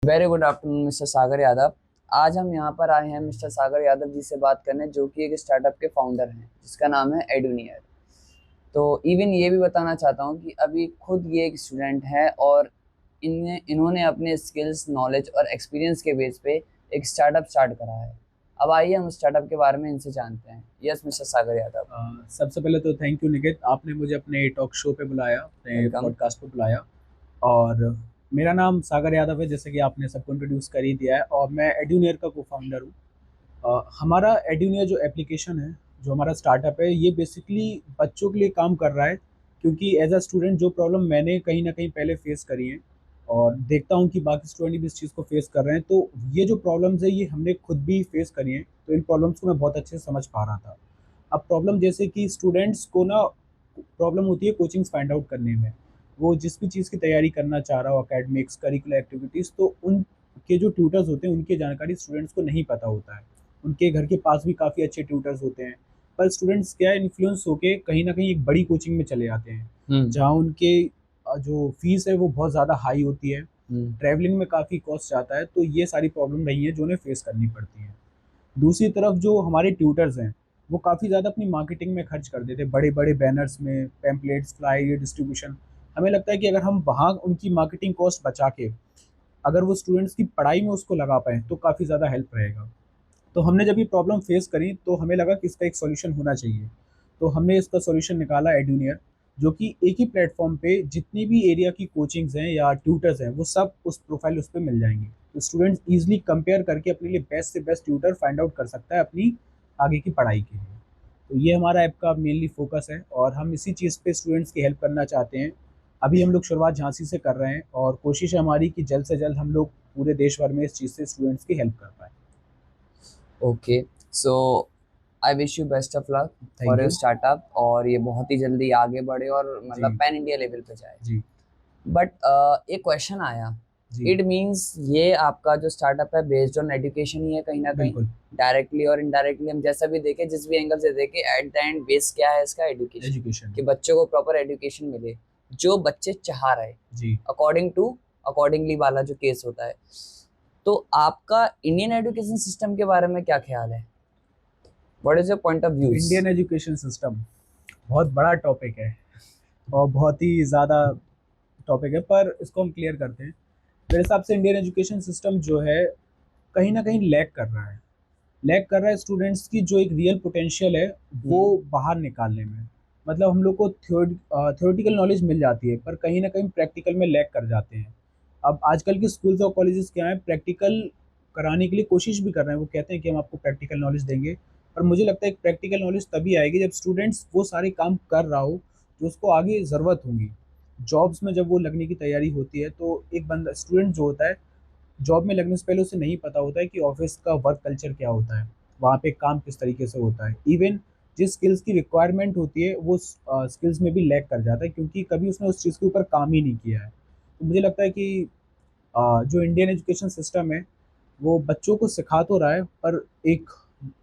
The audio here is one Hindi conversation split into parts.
वेरी गुड आफ्टरनून मिस्टर सागर यादव। आज हम यहाँ पर आए हैं मिस्टर सागर यादव जी से बात करने, जो कि एक स्टार्टअप के फाउंडर हैं जिसका नाम है एडुनियर। तो इवन ये भी बताना चाहता हूँ कि अभी खुद ये एक स्टूडेंट है और इन्होंने अपने स्किल्स, नॉलेज और एक्सपीरियंस के बेस पे एक स्टार्टअप स्टार्ट करा है। अब आइए हम स्टार्टअप के बारे में इनसे जानते हैं। यस मिस्टर सागर यादव। सबसे पहले तो थैंक यू निकित, आपने मुझे अपने टॉक शो पे बुलाया, अपने वेलकम। पॉडकास्ट पे बुलाया। और मेरा नाम सागर यादव है, जैसे कि आपने सबको इंट्रोड्यूस कर ही दिया है, और मैं एड्यूनियर का को फाउंडर हूँ। हमारा एड्यूनियर जो एप्लीकेशन है, जो हमारा स्टार्टअप है, ये बेसिकली बच्चों के लिए काम कर रहा है। क्योंकि एज अ स्टूडेंट जो प्रॉब्लम मैंने कहीं ना कहीं पहले फेस करी है, और देखता हूँ कि बाकी स्टूडेंट भी इस चीज़ को फेस कर रहे हैं, तो ये जो प्रॉब्लम्स है ये हमने खुद भी फेस करी हैं। तो इन प्रॉब्लम्स को मैं बहुत अच्छे से समझ पा रहा था। अब प्रॉब्लम जैसे कि स्टूडेंट्स को ना प्रॉब्लम होती है कोचिंग्स फाइंड आउट करने में। वो जिस भी चीज़ की तैयारी करना चाह रहा हो, एकेडमिक्स, करिकुलर एक्टिविटीज़, तो उनके जो ट्यूटर्स होते हैं उनकी जानकारी स्टूडेंट्स को नहीं पता होता है। उनके घर के पास भी काफ़ी अच्छे ट्यूटर्स होते हैं, पर स्टूडेंट्स क्या है, इन्फ्लुएंस होके कहीं ना कहीं एक बड़ी कोचिंग में चले जाते हैं, हम्म। जहाँ उनके जो फीस है वो बहुत ज़्यादा हाई होती है। हम्म। ट्रैवलिंग में काफ़ी कॉस्ट जाता है, तो ये सारी प्रॉब्लम रही है जो उन्हें फेस करनी पड़ती है। दूसरी तरफ जो हमारे ट्यूटर्स हैं, वो काफ़ी ज़्यादा अपनी मार्केटिंग में खर्च कर देते हैं, बड़े बड़े बैनर्स में, पैम्पलेट्स, फ्लायर, डिस्ट्रीब्यूशन। हमें लगता है कि अगर हम वहाँ उनकी मार्केटिंग कॉस्ट बचा के अगर वो स्टूडेंट्स की पढ़ाई में उसको लगा पाएँ तो काफ़ी ज़्यादा हेल्प रहेगा। तो हमने जब ये प्रॉब्लम फेस करी तो हमें लगा कि इसका एक सॉल्यूशन होना चाहिए। तो हमने इसका सॉल्यूशन निकाला एड्यूनियर, जो कि एक ही प्लेटफॉर्म पे जितनी भी एरिया की कोचिंग्स हैं या ट्यूटर्स हैं, वो सब उस प्रोफाइल उस पे मिल जाएंगे। तो स्टूडेंट्स ईजिली कंपेयर करके अपने लिए बेस्ट से बेस्ट ट्यूटर फाइंड आउट कर सकता है अपनी आगे की पढ़ाई के लिए। तो ये हमारा ऐप का मेनली फोकस है, और हम इसी चीज़ पे स्टूडेंट्स की हेल्प करना चाहते हैं। अभी हम लोग शुरुआत झांसी से कर रहे हैं, और कोशिश है हमारी कि जल्द से जल्द हम लोग पूरे देश भर में इस चीज़ से स्टूडेंट्स की हेल्प कर पाएँ। Okay, so I wish you best of luck thank for your you. Startup और ये बहुत ही जल्दी आगे बढ़े और मतलब जी, पैन इंडिया लेवल पे जाए। जी, बट एक क्वेश्चन आया। जी, इट मीन्स ये आपका जो स्टार्टअप है बेस्ड ऑन एजुकेशन ही है कहीं ना कहीं, बिल्कुल, डायरेक्टली और इनडायरेक्टली हम जैसा भी देखें, जिस भी एंगल से देखें, एट द एंड बेस क्या है इसका? एजुकेशन। एजुकेशन कि है। बच्चों को प्रॉपर एजुकेशन मिले जो बच्चे चाह रहे, जी, अकॉर्डिंग टू अकॉर्डिंगली वाला जो केस होता है। तो आपका इंडियन एजुकेशन सिस्टम के बारे में क्या ख्याल है? What is your point of views? Indian education system बहुत बड़ा टॉपिक है, और बहुत ही ज़्यादा टॉपिक है, पर इसको हम क्लियर करते हैं। मेरे हिसाब से इंडियन एजुकेशन सिस्टम जो है, कहीं न कहीं लैग कर रहा है स्टूडेंट्स की जो एक रियल पोटेंशियल है, वो हम्म। बाहर निकालने में। मतलब हम लोग को थ्योरेटिकल नॉलेज मिल जाती है, पर कहीं न कहीं प्रैक्टिकल में लैग कर जाते हैं। अब आजकल के स्कूल्स और कॉलेजेस क्या है, प्रैक्टिकल कराने के लिए कोशिश भी कर रहे हैं। वो कहते हैं कि हम आपको प्रैक्टिकल नॉलेज देंगे, पर मुझे लगता है कि प्रैक्टिकल नॉलेज तभी आएगी जब स्टूडेंट्स वो सारे काम कर रहा हो जो उसको आगे ज़रूरत होंगी। जॉब्स में जब वो लगने की तैयारी होती है, तो एक बंदा स्टूडेंट जो होता है, जॉब में लगने से पहले उसे नहीं पता होता है कि ऑफिस का वर्क कल्चर क्या होता है, वहाँ पे काम किस तरीके से होता है। इवन जिस स्किल्स की रिक्वायरमेंट होती है, वो स्किल्स में भी लैग कर जाता है, क्योंकि कभी उसने उस चीज़ के ऊपर काम ही नहीं किया है। तो मुझे लगता है कि जो इंडियन एजुकेशन सिस्टम है, वो बच्चों को सिखा तो रहा है, पर एक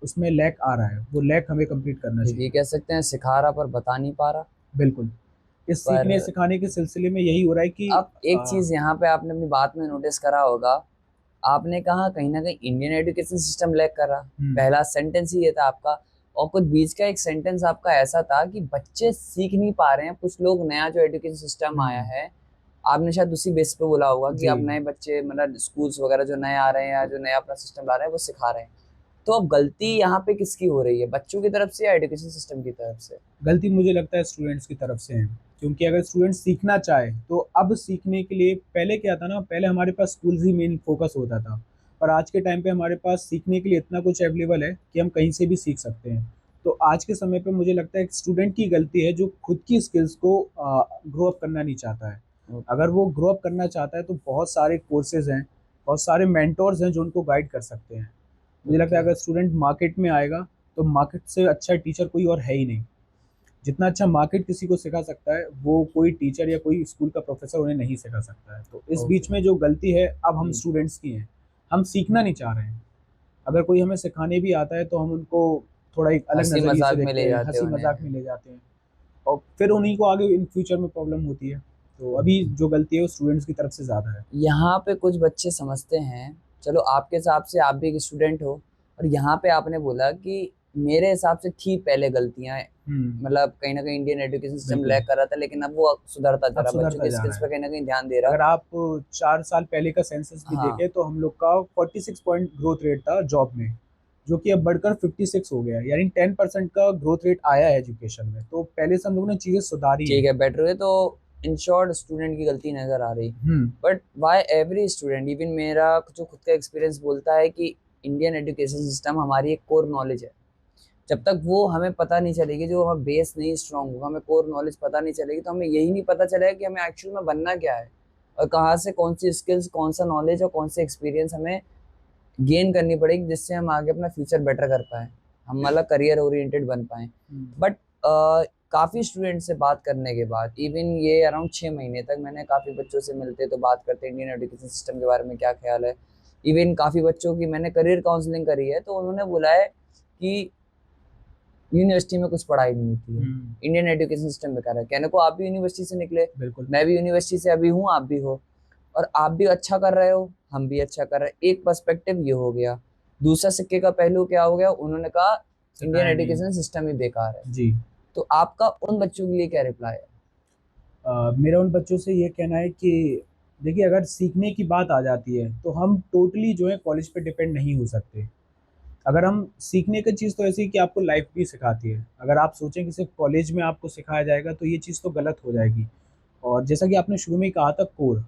उसमें लैग आ रहा है, वो लैग हमें कंप्लीट करना ये चाहिए। कह सकते हैं सिखा रहा पर बता नहीं पा रहा। बिल्कुल, इस पर सीखने सिखाने के सिलसिले में यही हो रहा है कि अब एक चीज यहाँ पे आपने अपनी बात में नोटिस करा होगा। आपने कहा कहीं ना कहीं इंडियन एजुकेशन सिस्टम लैग कर रहा। हुँ, पहला सेंटेंस ही ये था आपका। और कुछ बीच का एक सेंटेंस आपका ऐसा था कि बच्चे सीख नहीं पा रहे हैं, कुछ लोग नया जो एजुकेशन सिस्टम आया हुँ, है, आपने शायद उसी बेस पे बोला होगा कि जी। अब नए बच्चे मतलब स्कूल्स वगैरह जो नए आ रहे हैं या जो नया अपना सिस्टम ला रहे हैं वो सिखा रहे हैं। तो अब गलती यहाँ पे किसकी हो रही है, बच्चों की तरफ से या एजुकेशन सिस्टम की तरफ से? गलती मुझे लगता है स्टूडेंट्स की तरफ से है, क्योंकि अगर स्टूडेंट सीखना चाहे तो अब सीखने के लिए, पहले क्या था ना, पहले हमारे पास स्कूल्स ही मेन फोकस होता था, पर आज के टाइम पे हमारे पास सीखने के लिए इतना कुछ अवेलेबल है कि हम कहीं से भी सीख सकते हैं। तो आज के समय पे मुझे लगता है कि स्टूडेंट की गलती है जो खुद की स्किल्स को ग्रो अप करना नहीं चाहता है। ओके। अगर वो ग्रो अप करना चाहता है तो बहुत सारे कोर्सेज हैं, बहुत सारे मेंटोर्स हैं जो उनको गाइड कर सकते हैं। मुझे लगता है ओके। अगर स्टूडेंट मार्केट में आएगा, तो मार्केट से अच्छा टीचर कोई और है ही नहीं। जितना अच्छा मार्केट किसी को सिखा सकता है, वो कोई टीचर या कोई स्कूल का प्रोफ़ेसर उन्हें नहीं सिखा सकता है। तो इस ओके। बीच में जो गलती है, अब हम हम्म। स्टूडेंट्स की है। हम सीखना नहीं चाह रहे हैं। अगर कोई हमें सिखाने भी आता है, तो हम उनको थोड़ा एक अलग हंसी नज़रिए से मजाक में देखते ले हैं, जाते हो हँसी-मज़ाक उन्हें। में ले जाते हैं, और फिर उन्हीं को आगे इन फ्यूचर में प्रॉब्लम होती है। तो अभी जो गलती है वो स्टूडेंट्स की तरफ से ज़्यादा है। यहाँ पे कुछ बच्चे समझते हैं, चलो आपके हिसाब से आप भी एक स्टूडेंट हो, और यहाँ पे आपने बोला कि मेरे हिसाब से थी पहले गलतियाँ, हम्म। मतलब कहीं न कहीं इंडियन एजुकेशन सिस्टम बिल्कुल। लैग कर रहा था, लेकिन अब वो सुधरता जा अब रहा है, बच्चों सुधरता के जा स्किल्स रहा पे है। कहीं न कहीं ध्यान दे रहा है। अगर आप 4 साल पहले का सेंसस भी हाँ, देखें तो हम लोग का 46 पॉइंट ग्रोथ रेट था जॉब में, जो कि अब बढ़कर 56 हो गया है, यानी 10% का ग्रोथ रेट आया है एजुकेशन में। तो पहले से हम लोगों ने चीज़ें सुधारी ठीक हैं। है, बेटर हुए तो इन शॉर्ट स्टूडेंट की गलती नज़र आ रही। Hmm. But why every student, even मेरा जो खुद का एक्सपीरियंस बोलता है कि इंडियन एजुकेशन सिस्टम हमारी एक कोर नॉलेज है। जब तक वो हमें पता नहीं चलेगी, जो हमारा बेस नहीं स्ट्रांग होगा, हमें कोर नॉलेज पता नहीं चलेगी, तो हमें यही नहीं पता चलेगा कि हमें एक्चुअल में बनना क्या है, और कहाँ से कौन सी स्किल्स, कौन सा नॉलेज और कौन से एक्सपीरियंस हमें गेन करनी पड़ेगी, जिससे हम आगे अपना फ्यूचर बेटर कर पाएँ, हम मतलब करियर ओरिएंटेड बन पाएँ। बट काफ़ी स्टूडेंट से बात करने के बाद, इवन ये अराउंड 6 महीने तक मैंने काफ़ी बच्चों से मिलते तो बात करते इंडियन एजुकेशन सिस्टम के बारे में क्या ख्याल है। इवन काफ़ी बच्चों की मैंने करियर काउंसलिंग करी है, तो उन्होंने बोला है कि यूनिवर्सिटी में कुछ पढ़ाई नहीं होती है, हम्म। इंडियन एजुकेशन सिस्टम बेकार है। कहने को आप भी यूनिवर्सिटी से निकले, बिल्कुल। मैं भी यूनिवर्सिटी से अभी हूँ, आप भी हो, और आप भी अच्छा कर रहे हो, हम भी अच्छा कर रहे हैं। एक पर्सपेक्टिव ये हो गया। दूसरा सिक्के का पहलू क्या हो गया, उन्होंने कहा इंडियन सिखाया नहीं। एजुकेशन सिस्टम ही बेकार है। जी। तो आपका उन बच्चों के लिए क्या रिप्लाई है? मेरा उन बच्चों से ये कहना है कि देखिए, अगर सीखने की बात आ जाती है तो हम टोटली जो है कॉलेज पे डिपेंड नहीं हो सकते। अगर हम सीखने का चीज़ तो ऐसी है कि आपको लाइफ भी सिखाती है। अगर आप सोचें कि सिर्फ कॉलेज में आपको सिखाया जाएगा तो ये चीज़ तो गलत हो जाएगी। और जैसा कि आपने शुरू में ही कहा था कोर,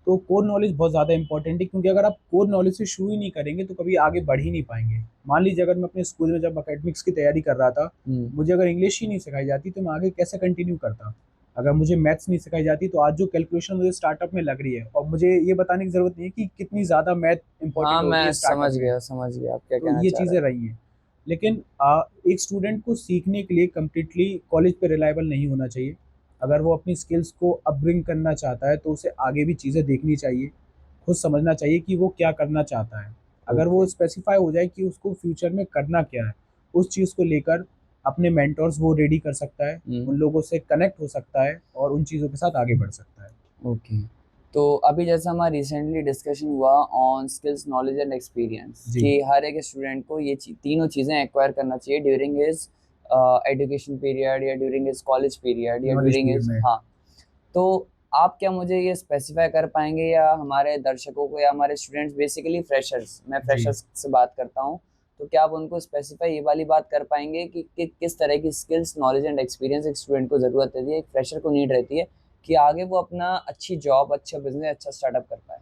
तो कोर नॉलेज बहुत ज़्यादा इंपॉर्टेंट है, क्योंकि अगर आप कोर नॉलेज से शुरू ही नहीं करेंगे तो कभी आगे बढ़ ही नहीं पाएंगे। मान लीजिए, अगर मैं अपने स्कूल में जब अकेडमिक्स की तैयारी कर रहा था, हुँ। मुझे अगर इंग्लिश ही नहीं सिखाई जाती तो मैं आगे कैसे कंटिन्यू करता। अगर मुझे मैथ्स नहीं सिखाई जाती तो आज जो कैलकुलेशन मुझे स्टार्टअप में लग रही है, और मुझे ये बताने की ज़रूरत नहीं है कि कितनी ज़्यादा मैथ हाँ, इंपॉर्टेंट होती है मैं स्टार्टअप में। समझ गया आप क्या तो कहना ये चाह रहे चीज़ें हैं। रही हैं। लेकिन एक स्टूडेंट को सीखने के लिए कंप्लीटली कॉलेज पे रिलायबल नहीं होना चाहिए। अगर वो अपनी स्किल्स को अपब्रिंग करना चाहता है तो उसे आगे भी चीज़ें देखनी चाहिए, खुद समझना चाहिए कि वो क्या करना चाहता है। अगर वो ओके। स्पेसिफाई हो जाए कि उसको फ्यूचर में करना क्या है, उस चीज़ को लेकर अपने मेंटर्स वो रेडी कर सकता है, हुँ। उन लोगों से कनेक्ट हो सकता है और उन चीज़ों के साथ आगे बढ़ सकता है। ओके। तो अभी जैसा हमारा रिसेंटली डिस्कशन हुआ on skills, knowledge and experience, जी। कि हर एक स्टूडेंट को ये तीनों चीज़ें एक्वायर करना चाहिए ड्यूरिंग हिज एजुकेशन पीरियड, या ड्यूरिंग हिज कॉलेज पीरियड, या नॉलेज ड्यूरिंग पीरियड हिज, में। हाँ। तो आप क्या मुझे ये स्पेसिफाई कर पाएंगे, या हमारे दर्शकों को या हमारे स्टूडेंट्स, बेसिकली फ्रेशर्स, मैं जी। फ्रेशर्स से बात करता हूँ, तो क्या आप उनको स्पेसिफाई ये वाली बात कर पाएंगे कि किस तरह की स्किल्स, नॉलेज एंड एक्सपीरियंस एक स्टूडेंट को ज़रूरत रहती है, एक फ्रेशर को नीड रहती है, कि आगे वो अपना अच्छी जॉब, अच्छा बिजनेस, अच्छा स्टार्टअप कर पाए?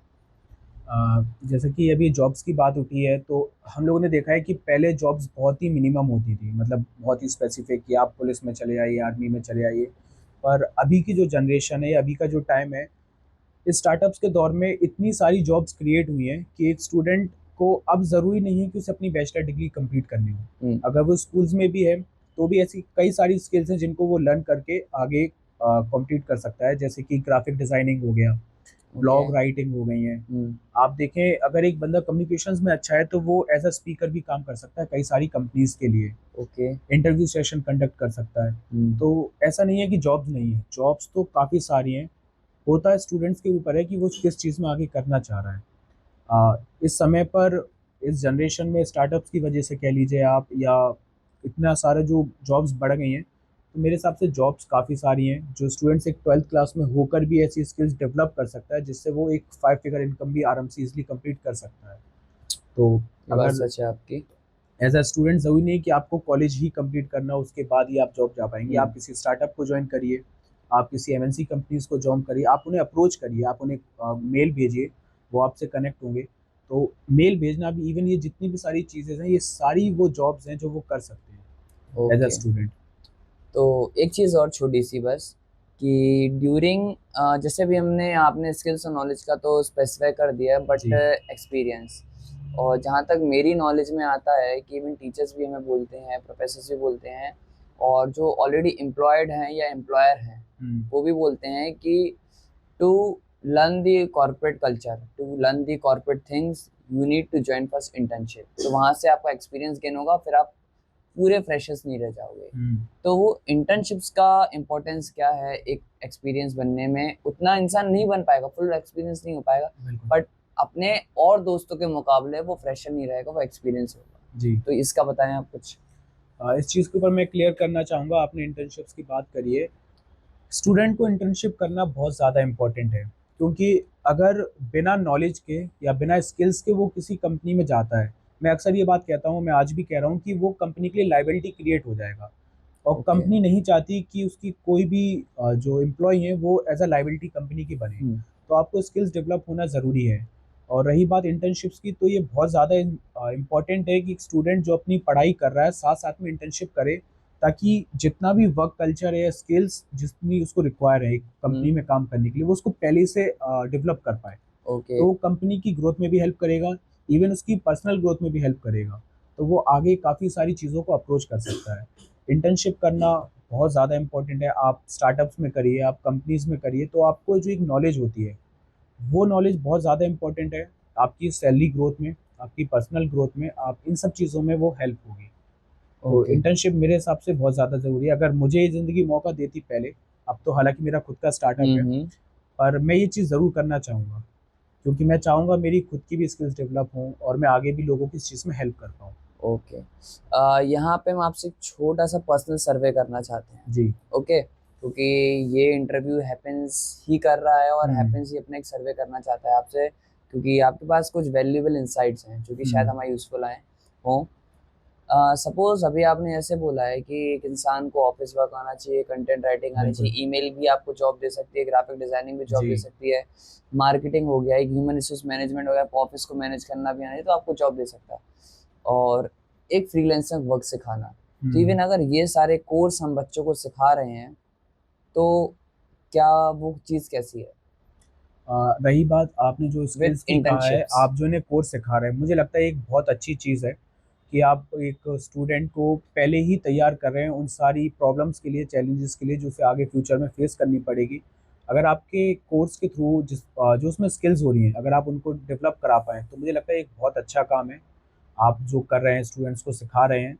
जैसे कि अभी जॉब्स की बात उठी है तो हम लोगों ने देखा है कि पहले जॉब्स बहुत ही मिनिमम होती थी, मतलब बहुत ही स्पेसिफिक कि आप पुलिस में चले आइए, आर्मी में चले आइए। पर अभी की जो जनरेशन है, अभी का जो टाइम है, इस स्टार्टअप्स के दौर में इतनी सारी जॉब्स क्रिएट हुई हैं कि एक स्टूडेंट को अब ज़रूरी नहीं है कि उसे अपनी बैचलर डिग्री कंप्लीट करनी हो। हुँ। अगर वो स्कूल्स में भी है तो भी ऐसी कई सारी स्किल्स हैं जिनको वो लर्न करके आगे कंप्लीट कर सकता है, जैसे कि ग्राफिक डिज़ाइनिंग हो गया, ओके। ब्लॉग राइटिंग हो गई हैं। हुँ। आप देखें, अगर एक बंदा कम्युनिकेशंस में अच्छा है तो वो एज अ स्पीकर भी काम कर सकता है कई सारी कंपनीज के लिए, ओके। इंटरव्यू सेशन कंडक्ट कर सकता है। हुँ। तो ऐसा नहीं है कि जॉब्स नहीं है, जॉब्स तो काफ़ी सारी हैं। होता है स्टूडेंट्स के ऊपर है कि वो किस चीज़ में आगे करना चाह रहा है। इस समय पर, इस जनरेशन में स्टार्टअप्स की वजह से कह लीजिए आप, या इतना सारा जो जॉब्स बढ़ गई हैं, तो मेरे हिसाब से जॉब्स काफ़ी सारी हैं जो स्टूडेंट्स एक 12th क्लास में होकर भी ऐसी स्किल्स डेवलप कर सकता है जिससे वो एक 5 फिगर इनकम भी आराम से ईज़िली कंप्लीट कर सकता है। तो ये बात अगर सच है आपकी। एज अ स्टूडेंट ज़रूरी नहीं कि आपको कॉलेज ही कंप्लीट करना हो, उसके बाद ही आप जॉब जा पाएँगे। हुँ। आप किसी स्टार्टअप को जॉइन करिए, आप किसी एमएनसी कंपनीज़ को जॉइन करिए, आप उन्हें अप्रोच करिए, आप उन्हें मेल भेजिए, वो आपसे कनेक्ट होंगे। तो मेल भेजना भी, इवन ये जितनी भी सारी चीज़ें हैं, ये सारी वो जॉब्स हैं जो वो कर सकते हैं एज अ ओके। स्टूडेंट। तो एक चीज़ और छोटी-सी बस, कि ड्यूरिंग जैसे भी हमने आपने स्किल्स और नॉलेज का तो स्पेसिफ़ाई कर दिया है, बट जी। एक्सपीरियंस, और जहाँ तक मेरी नॉलेज में आता है कि इवन टीचर्स भी हमें बोलते हैं, प्रोफ़ेसर्स भी बोलते हैं, और जो ऑलरेडी एम्प्लॉयड हैं या एम्प्लॉयर हैं, हुँ। वो भी बोलते हैं कि to learn the corporate culture, to learn the corporate things, you need to join first internship. तो वहाँ से आपका एक्सपीरियंस गेन होगा, फिर आप पूरे फ्रेशर्स नहीं रह जाओगे। हम्म, तो वो इंटर्नशिप्स का इम्पोर्टेंस क्या है एक एक्सपीरियंस बनने में, उतना इंसान नहीं बन पाएगा, फुल एक्सपीरियंस नहीं हो पाएगा, बिल्कुल। बट अपने और दोस्तों के मुकाबले वो फ्रेशर नहीं रहेगा, वो एक्सपीरियंस होगा। जी। तो इसका बताएं आप कुछ। इस चीज़ के ऊपर मैं क्लियर करना चाहूँगा, आपने इंटर्नशिप्स की बात करी है। स्टूडेंट को इंटर्नशिप करना बहुत ज़्यादा इम्पोर्टेंट है, क्योंकि अगर बिना नॉलेज के या बिना स्किल्स के वो किसी कंपनी में जाता है, मैं अक्सर ये बात कहता हूँ, मैं आज भी कह रहा हूँ कि वो कंपनी के लिए लाइबिलिटी क्रिएट हो जाएगा। और ओके। कंपनी नहीं चाहती कि उसकी कोई भी जो एम्प्लॉय है वो एज अ लाइबिलिटी कंपनी की बने। हम्म। तो आपको स्किल्स डेवलप होना ज़रूरी है। और रही बात इंटर्नशिप्स की, तो ये बहुत ज़्यादा इम्पॉर्टेंट है कि स्टूडेंट जो अपनी पढ़ाई कर रहा है साथ साथ में इंटर्नशिप करे, ताकि जितना भी वर्क कल्चर है या स्किल्स जितनी उसको रिक्वायर है एक कंपनी हम्म। में काम करने के लिए, वो उसको पहले से डेवलप कर पाए। ओके। तो वो कंपनी की ग्रोथ में भी हेल्प करेगा, इवन उसकी पर्सनल ग्रोथ में भी हेल्प करेगा। तो वो आगे काफ़ी सारी चीज़ों को अप्रोच कर सकता है। इंटर्नशिप करना बहुत ज़्यादा इंपॉर्टेंट है। आप स्टार्टअप्स में करिए, आप कंपनीज़ में करिए, तो आपको जो एक नॉलेज होती है, वो नॉलेज बहुत ज़्यादा इंपॉर्टेंट है। आपकी सैलरी ग्रोथ में, आपकी पर्सनल ग्रोथ में, आप इन सब चीज़ों में वो हेल्प होगी। तो ओके। इंटर्नशिप मेरे हिसाब से बहुत ज़्यादा ज़रूरी है। अगर मुझे ये ज़िंदगी मौका देती पहले, अब तो हालाँकि मेरा खुद का स्टार्टअप है, हम्म। पर मैं ये चीज़ ज़रूर करना चाहूँगा, क्योंकि मैं चाहूँगा मेरी खुद की भी स्किल्स डेवलप हों और मैं आगे भी लोगों की इस चीज़ में हेल्प कर पाऊँ। ओके। यहाँ पे हम आपसे एक छोटा सा पर्सनल सर्वे करना चाहते हैं। जी। ओके, क्योंकि ये इंटरव्यू हैपेंस ही कर रहा है और हुँ, हैपेंस ही अपना एक सर्वे करना चाहता है आपसे, क्योंकि आपके पास कुछ वैल्यूएबल इंसाइट्स हैं जो कि शायद हुँ, हमारे यूज़फुल आएँ हों। सपोज़ अभी आपने ऐसे बोला है कि एक इंसान को ऑफ़िस वर्क आना चाहिए, कंटेंट राइटिंग आनी बिल्कुल। चाहिए, ईमेल भी आपको जॉब दे सकती है, ग्राफ़िक डिज़ाइनिंग भी जॉब दे जी। सकती है, मार्केटिंग हो गया, एक ह्यूमन रिसोर्स मैनेजमेंट हो गया, आपको ऑफ़िस को मैनेज करना भी आना चाहिए, तो आपको जॉब दे सकता है। और एक फ्रीलांसर वर्क सिखाना। तो हुँ। इवन अगर ये सारे कोर्स हम बच्चों को सिखा रहे हैं, तो क्या वो चीज़ कैसी है? रही बात आपने जो विद स्किल्स की कहा है, इंटर्नशिप्स। आप जो इन्हें कोर्स सिखा रहे हैं, मुझे लगता है एक बहुत अच्छी चीज़ है कि आप एक स्टूडेंट को पहले ही तैयार कर रहे हैं उन सारी प्रॉब्लम्स के लिए, चैलेंजेस के लिए जो उसे आगे फ्यूचर में फेस करनी पड़ेगी। अगर आपके कोर्स के थ्रू जो उसमें स्किल्स हो रही हैं, अगर आप उनको डेवलप करा पाएँ, तो मुझे लगता है एक बहुत अच्छा काम है। आप जो कर रहे हैं, स्टूडेंट्स को सिखा रहे हैं,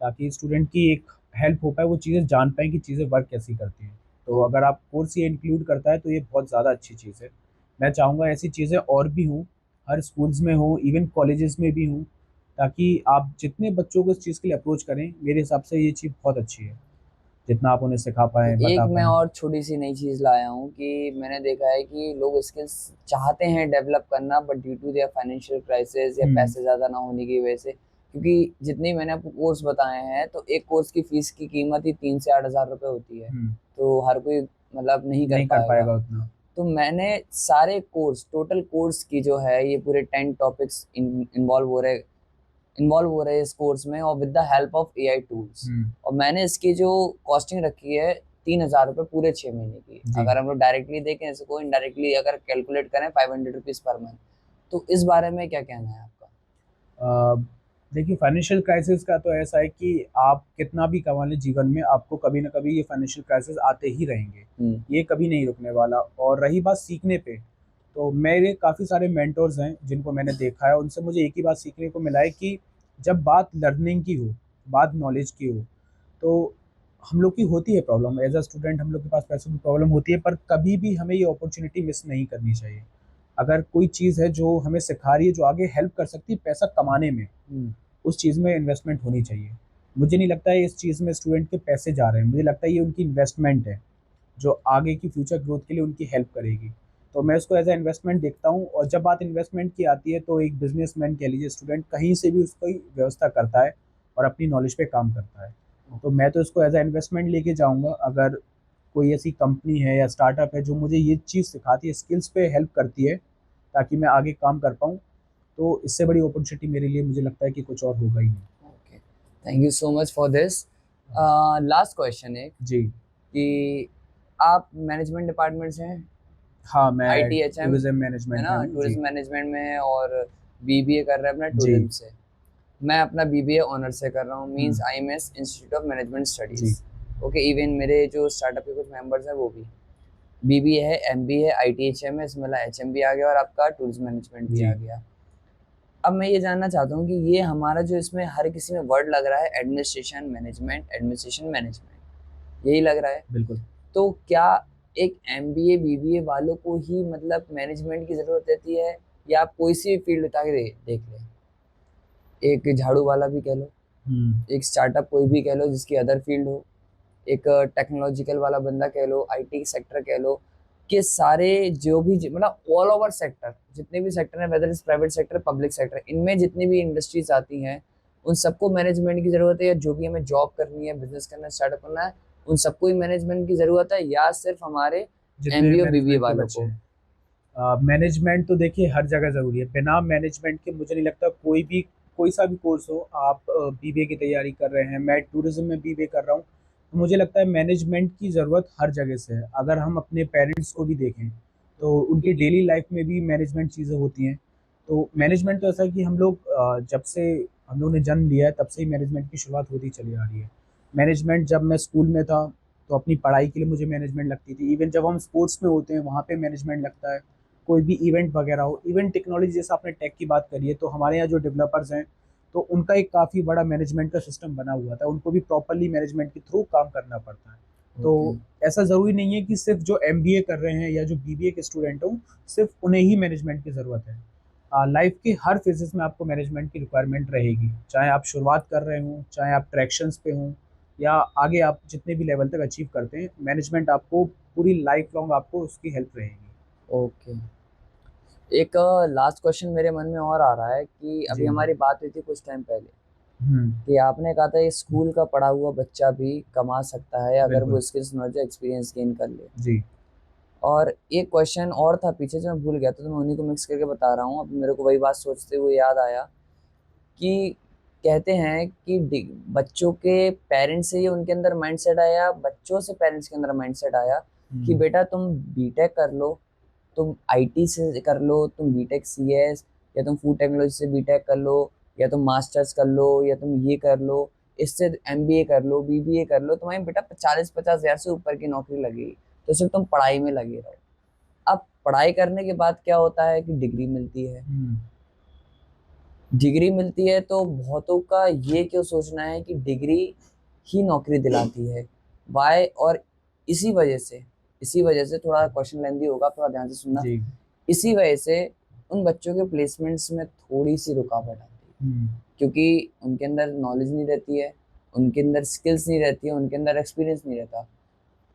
ताकि स्टूडेंट की एक हेल्प हो पाए, वो चीज़ें जान पाएँ कि चीज़ें वर्क कैसी करती हैं। तो ओके। अगर आप कोर्स ये इंक्लूड करता है, तो ये बहुत ज़्यादा अच्छी चीज़ है। मैं चाहूँगा ऐसी चीज़ें और भी हों, हर स्कूल्स में हों, इवन कॉलेजेस में भी हों, ताकि आप जितने बच्चों को इस चीज़ के लिए अप्रोच करें, मेरे हिसाब से ये चीज़ बहुत अच्छी है। जितना आप उन्हें सिखा पाएँ, एक बता मैं पाएँ। और छोटी-सी नई चीज़ लाया हूँ कि मैंने देखा है कि लोग स्किल्स चाहते हैं डेवलप करना, but due to their financial crisis या हुँ, पैसे ज़्यादा ना होने की वजह से, क्योंकि जितने मैंने आपको कोर्स बताए हैं, तो एक कोर्स की फ़ीस की कीमत ही 3 से 8,000 रुपए होती है। हुँ, तो हर कोई मतलब नहीं कर नहीं कर पाएगा। पाएगा उतना। तो मैंने सारे कोर्स, टोटल कोर्स की जो है ये पूरे 10 टॉपिक्स इन्वॉल्व हो रहे हैं इस कोर्स में, और with the help of AI tools. हुँ, और मैंने इसकी जो कॉस्टिंग रखी है 3,000 रुपये पूरे 6 महीने की। जी। अगर हम लोग डायरेक्टली देखें इसको, इनडायरेक्टली अगर कैलकुलेट करें 500 रुपीज़ पर मंथ। तो इस बारे में क्या कहना है आपका? अ, देखिए, फाइनेंशियल क्राइसिस का तो ऐसा है कि आप कितना भी कमा लें जीवन में, आपको कभी न कभी ये फाइनेंशियल क्राइसिस आते ही रहेंगे। हुँ। ये कभी नहीं रुकने वाला। और रही बात सीखने पे, तो मेरे काफ़ी सारे मेंटोर्स हैं जिनको मैंने देखा है, उनसे मुझे एक ही बात सीखने को मिला है कि जब बात लर्निंग की हो, बात नॉलेज की हो, तो हम लोग की होती है प्रॉब्लम। एज़ अ स्टूडेंट हम लोग के पास पैसों की प्रॉब्लम होती है, पर कभी भी हमें ये अपॉर्च्युनिटी मिस नहीं करनी चाहिए। अगर कोई चीज़ है जो हमें सिखा रही है, जो आगे हेल्प कर सकती है पैसा कमाने में, हुँ। उस चीज़ में इन्वेस्टमेंट होनी चाहिए। मुझे नहीं लगता है इस चीज़ में स्टूडेंट के पैसे जा रहे हैं, मुझे लगता है ये उनकी इन्वेस्टमेंट है, जो आगे की फ्यूचर ग्रोथ के लिए उनकी हेल्प करेगी। तो मैं इसको एज़ अ इन्वेस्टमेंट देखता हूँ। और जब बात इन्वेस्टमेंट की आती है, तो एक बिज़नेसमैन कह लीजिए, स्टूडेंट कहीं से भी उसकी व्यवस्था करता है और अपनी नॉलेज पे काम करता है। तो मैं तो इसको एज़ अ इन्वेस्टमेंट लेके जाऊँगा। अगर कोई ऐसी कंपनी है या स्टार्टअप है जो मुझे ये चीज़ सिखाती है, स्किल्स पे हेल्प करती है, ताकि मैं आगे काम कर पाऊँ, तो इससे बड़ी अपॉर्च्युनिटी मेरे लिए मुझे लगता है कि कुछ और होगा ही नहीं। Okay. Thank you so much for this. Last question है जी। कि आप मैनेजमेंट डिपार्टमेंट से हैं? हाँ, मैं आईटीएचएम, टूरिज़्म है मैनेजमेंट में ना? हूँ। जी। टूरिज़्म मैनेजमेंट में है और बीबीए कर रहे हैं अपना जी। टूरिज़्म से। मैं अपना बीबीए ऑनर्स से कर रहा हूँ, मीन्स हुँ। आईएमएस इंस्टीट्यूट ऑफ मैनेजमेंट जी। स्टडीज़। ओके, इवन मेरे जो स्टार्टअप के कुछ मेंबर्स हैं वो भी। बीबीए है, एमबीए है, आईटीएचएम है, इसमें मतलब एचएम भी आ गया और आपका टूरिज़्म मैनेजमेंट भी आ जी। गया। अब मैं ये जानना चाहता हूँ कि ये हमारा जो इसमें हर किसी में वर्ड लग रहा है एडमिनिस्ट्रेशन मैनेजमेंट, यही लग रहा है। बिल्कुल। तो क्या एक एमबीए बीबीए वालों को ही मतलब मैनेजमेंट की ज़रूरत रहती है, या आप कोई सी भी फील्ड उठा के देख लें, एक झाड़ू वाला भी कह लो, एक स्टार्टअप कोई भी कह लो जिसकी अदर फील्ड हो, एक टेक्नोलॉजिकल वाला बंदा कह लो, आईटी सेक्टर कह लो, कि सारे जो भी मतलब ऑल ओवर सेक्टर, जितने भी सेक्टर हैं, whether is private sector public sector, इनमें जितनी भी इंडस्ट्रीज आती हैं उन सबको मैनेजमेंट की ज़रूरत है, या जो भी हमें जॉब करनी है, बिजनेस करना है, स्टार्टअप करना है, उन सबको ही मैनेजमेंट की ज़रूरत है, या सिर्फ हमारे जितने एमबीए बीबीए मैनेजमेंट के वालों बच्चे को? हैं, मैनेजमेंट तो देखिए हर जगह ज़रूरी है। बिना मैनेजमेंट के मुझे नहीं लगता कोई सा भी कोर्स हो। आप बीबीए की तैयारी कर रहे हैं, मैं टूरिज्म में बीबीए कर रहा हूँ, तो मुझे लगता है मैनेजमेंट की ज़रूरत हर जगह से है। अगर हम अपने पेरेंट्स को भी देखें तो उनकी डेली लाइफ में भी मैनेजमेंट चीज़ें होती हैं। तो मैनेजमेंट तो ऐसा है कि हम लोग जब से हम लोग ने जन्म लिया है तब से ही मैनेजमेंट की शुरुआत होती चली आ रही है। मैनेजमेंट जब मैं स्कूल में था तो अपनी पढ़ाई के लिए मुझे मैनेजमेंट लगती थी। इवन जब हम स्पोर्ट्स में होते हैं वहाँ पे मैनेजमेंट लगता है। कोई भी इवेंट वगैरह हो, इवन टेक्नोलॉजी जैसे आपने टेक की बात करी है, तो हमारे यहाँ जो डेवलपर्स हैं तो उनका एक काफ़ी बड़ा मैनेजमेंट का सिस्टम बना हुआ था। उनको भी प्रॉपरली मैनेजमेंट के थ्रू काम करना पड़ता है। तो ओके। ऐसा ज़रूरी नहीं है कि सिर्फ जो एमबीए कर रहे हैं या जो बीबीए के स्टूडेंट हों सिर्फ उन्हें ही मैनेजमेंट की ज़रूरत है। लाइफ के हर फेजेस में आपको मैनेजमेंट की रिक्वायरमेंट रहेगी, चाहे आप शुरुआत कर रहे हों, चाहे आप ट्रैक्शंस पे हों, या आगे आप जितने भी लेवल तक अचीव करते हैं, मैनेजमेंट आपको पूरी लाइफ लॉन्ग आपको उसकी हेल्प रहेगी। ओके। एक लास्ट क्वेश्चन मेरे मन में और आ रहा है कि अभी जी। हमारी बात हुई थी कुछ टाइम पहले हम्म। कि आपने कहा था ये स्कूल का पढ़ा हुआ बच्चा भी कमा सकता है अगर वो बिल्कुल। स्किल्स नॉलेज एक्सपीरियंस गेन कर ले। जी। और एक क्वेश्चन और था पीछे जो मैं भूल गया था, तो मैं उन्हीं को मिक्स करके बता रहा हूँ। अब मेरे को वही बात सोचते हुए याद आया कि कहते हैं कि बच्चों के पेरेंट्स से ये उनके अंदर माइंडसेट आया, बच्चों से पेरेंट्स के अंदर माइंडसेट आया कि हम्म। बेटा तुम बीटेक कर लो, तुम आईटी से कर लो, तुम बीटेक सीएस, या तुम फूड टेक्नोलॉजी से बीटेक कर लो, या तुम मास्टर्स कर लो, या तुम ये कर लो, इससे एमबीए कर लो, बीबीए कर लो, तुम्हारी बेटा 40-50 हज़ार से ऊपर की नौकरी लगेगी, तो सिर्फ तुम पढ़ाई में लगे रहो। अब पढ़ाई करने के बाद क्या होता है कि डिग्री मिलती है। हम्म। डिग्री मिलती है तो बहुतों का ये क्यों सोचना है कि डिग्री ही नौकरी दिलाती है, वाई? और इसी वजह से थोड़ा क्वेश्चन लेंदी होगा, आप थोड़ा ध्यान से सुनना। जी। इसी वजह से उन बच्चों के प्लेसमेंट्स में थोड़ी सी रुकावट आती है, हम्म। क्योंकि उनके अंदर नॉलेज नहीं रहती है, उनके अंदर स्किल्स नहीं रहती है, उनके अंदर एक्सपीरियंस नहीं रहता।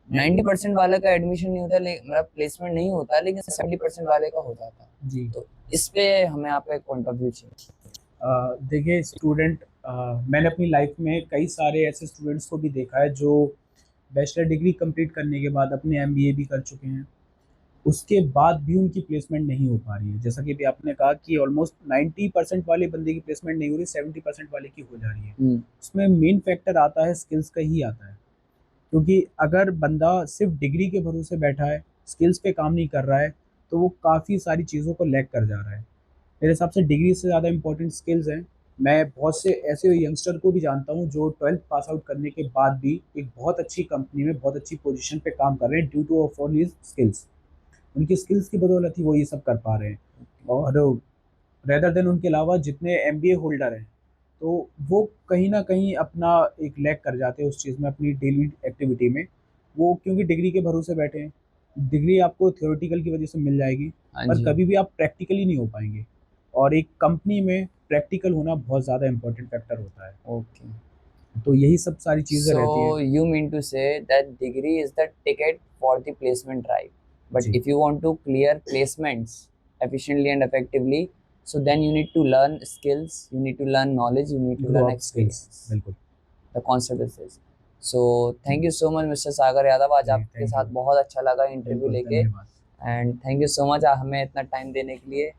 90% वाले का एडमिशन नहीं होता, मतलब प्लेसमेंट नहीं होता, लेकिन 70% वाले का हो जाता है। जी। तो इस पे हमें आपका एक पॉइंट ऑफ व्यू चाहिए। देखिए स्टूडेंट, मैंने अपनी लाइफ में कई सारे ऐसे स्टूडेंट्स को भी देखा है जो बैचलर डिग्री कंप्लीट करने के बाद अपने एमबीए भी कर चुके हैं, उसके बाद भी उनकी प्लेसमेंट नहीं हो पा रही है। जैसा कि अभी आपने कहा कि ऑलमोस्ट 90% वाले बंदे की प्लेसमेंट नहीं हो रही, 70% वाले की हो जा रही है। हम्म। उसमें मेन फैक्टर आता है स्किल्स का ही आता है। क्योंकि अगर बंदा सिर्फ डिग्री के भरोसे बैठा है, स्किल्स पे काम नहीं कर रहा है, तो वो काफ़ी सारी चीज़ों को लैग कर जा रहा है। मेरे हिसाब से डिग्री से ज़्यादा इंपॉर्टेंट स्किल्स हैं। मैं बहुत से ऐसे यंगस्टर को भी जानता हूँ जो 12th पास आउट करने के बाद भी एक बहुत अच्छी कंपनी में बहुत अच्छी पोजीशन पे काम कर रहे हैं due two of all his skills. उनकी स्किल्स की बदौलत ही वो ये सब कर पा रहे हैं। और रेदर देन उनके अलावा जितने एमबीए होल्डर हैं, तो वो कहीं न कहीं अपना एक लैग कर जाते हैं उस चीज़ में, अपनी डेली एक्टिविटी में। वो क्योंकि डिग्री के भरोसे बैठे हैं। डिग्री आपको थ्योरेटिकल की वजह से मिल जाएगी, हाँ पर जी। कभी भी आप प्रैक्टिकली नहीं हो पाएँगे। और एक कंपनी में प्रैक्टिकल होना बहुत ज़्यादा इम्पोर्टेंट फैक्टर होता है। ओके। तो यही सब सारी चीज़ें So रहती हैं। you mean to say that degree is the ticket for the placement drive. But जी। if you want to clear placements efficiently and effectively, so then you need to learn skills, you need to learn knowledge, you need to grow learn up skills. experience. बिल्कुल। The concept is this. So thank you so much, Mr. सागर यादव। आज जी, आपके थैंक साथ यू। बहुत अच्छा लगा इंटरव्यू बिल्कुल, लेके, धन्यवाद। And thank you so much हमें इतना टाइम देने के लिए।